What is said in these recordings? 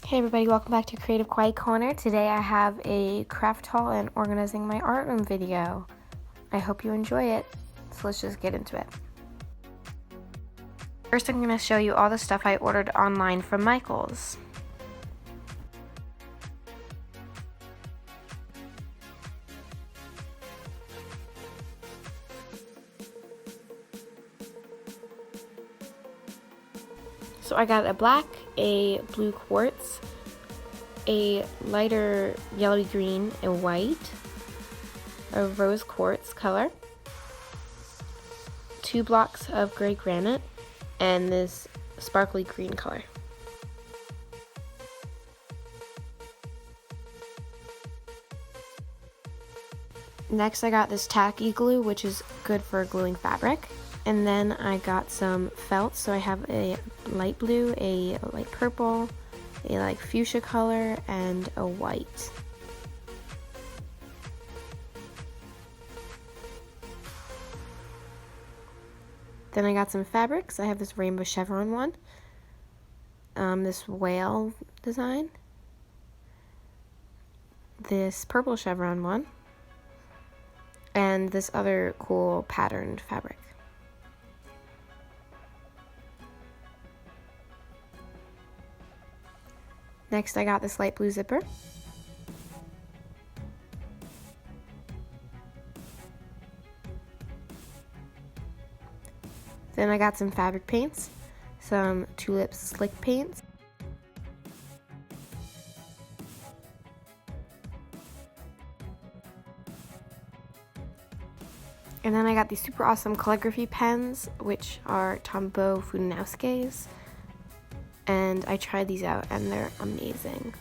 Hey everybody, welcome back to Creative Quiet Corner. Today I have a craft haul and organizing my art room video. I hope you enjoy it. So let's just get into it. First I'm going to show you all the stuff I ordered online from Michaels. So I got a black, a blue quartz, a lighter yellowy green, a white, a rose quartz color, 2 blocks of gray granite, and this sparkly green color. Next I got this tacky glue, which is good for gluing fabric. And then I got some felt, so I have a light blue, a light purple, a like fuchsia color, and a white. Then I got some fabrics. I have this rainbow chevron one, this whale design, this purple chevron one, and this other cool patterned fabric. Next I got this light blue zipper. Then I got some fabric paints, some tulip slick paints, and then I got these super awesome calligraphy pens, which are Tombow Funauskes. And I tried these out and they're amazing.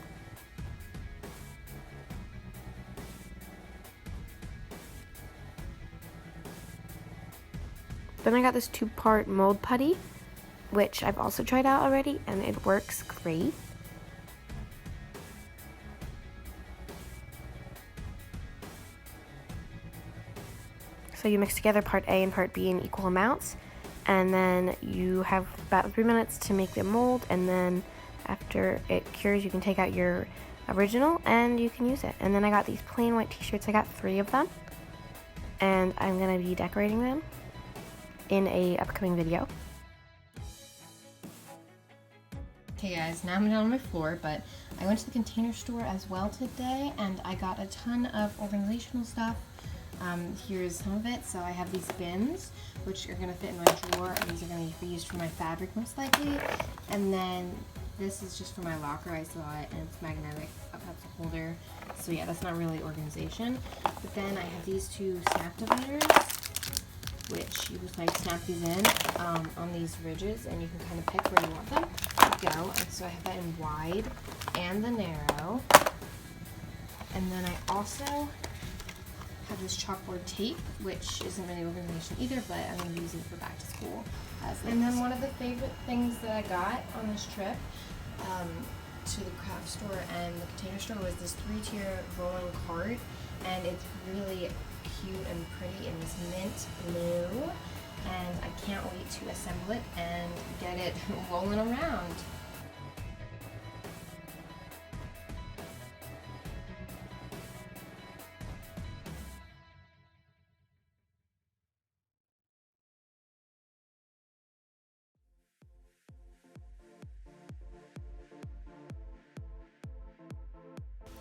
Then I got this 2-part mold putty, which I've also tried out already and it works great. So you mix together part A and part B in equal amounts, and then you have about 3 minutes to make the mold, and then after it cures you can take out your original and you can use it. And then I got these plain white t-shirts. I got 3 of them and I'm gonna be decorating them in a upcoming video. Okay guys, now I'm down on my floor, but I went to the Container Store as well today and I got a ton of organizational stuff. Here's some of it. So I have these bins, which are going to fit in my drawer, and these are going to be used for my fabric most likely. And then this is just for my locker. I saw it and it's magnetic, a cup holder. So yeah, that's not really organization. But then I have these 2 snap dividers, which you just like snap these in on these ridges, and you can kind of pick where you want them to go. And so I have that in wide and the narrow. And then I also have this chalkboard tape, which isn't really organization either, but I'm going to be using it for back to school. And then one of the favorite things that I got on this trip to the craft store and the Container Store was this 3-tier rolling cart, and it's really cute and pretty in this mint blue, and I can't wait to assemble it and get it rolling around.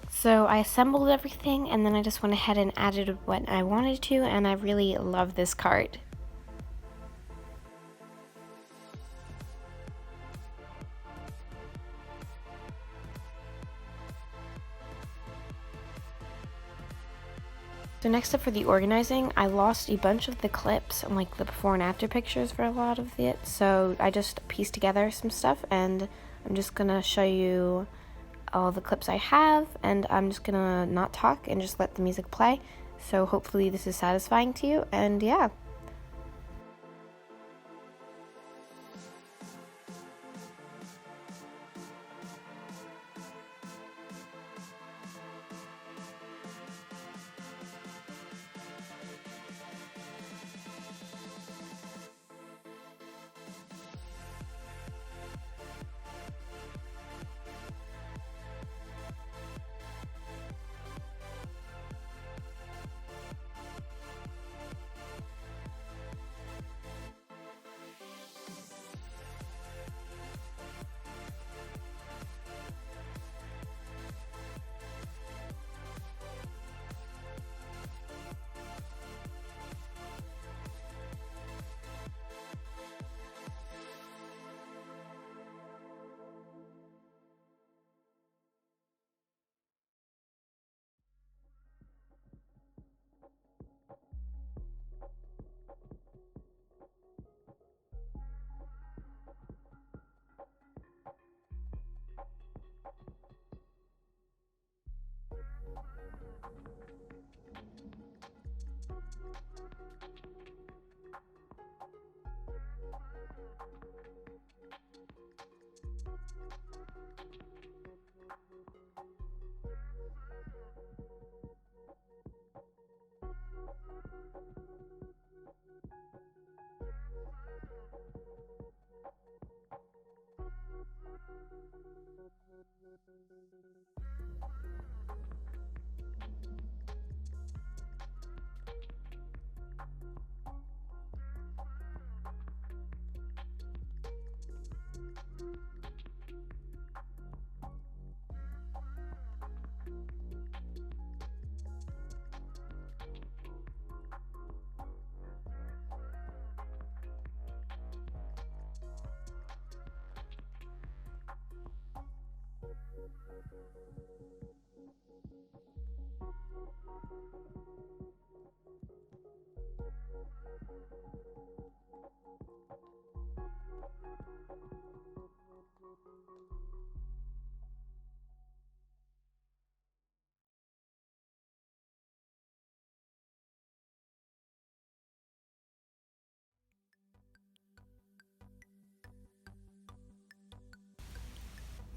So I assembled everything and then I just went ahead and added what I wanted to, and I really love this cart. So next up for the organizing, I lost a bunch of the clips and like the before and after pictures for a lot of it, so I just pieced together some stuff and I'm just gonna show you all the clips I have, and I'm just gonna not talk and just let the music play. So hopefully this is satisfying to you, and yeah.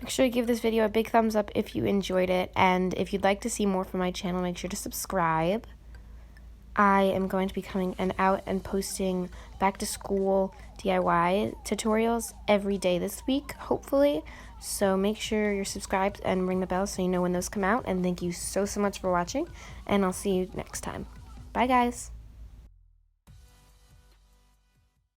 Make sure to give this video a big thumbs up if you enjoyed it, and if you'd like to see more from my channel, make sure to subscribe. I am going to be coming out and posting back to school DIY tutorials every day this week, hopefully. So make sure you're subscribed and ring the bell so you know when those come out. And thank you so much for watching, and I'll see you next time. Bye, guys.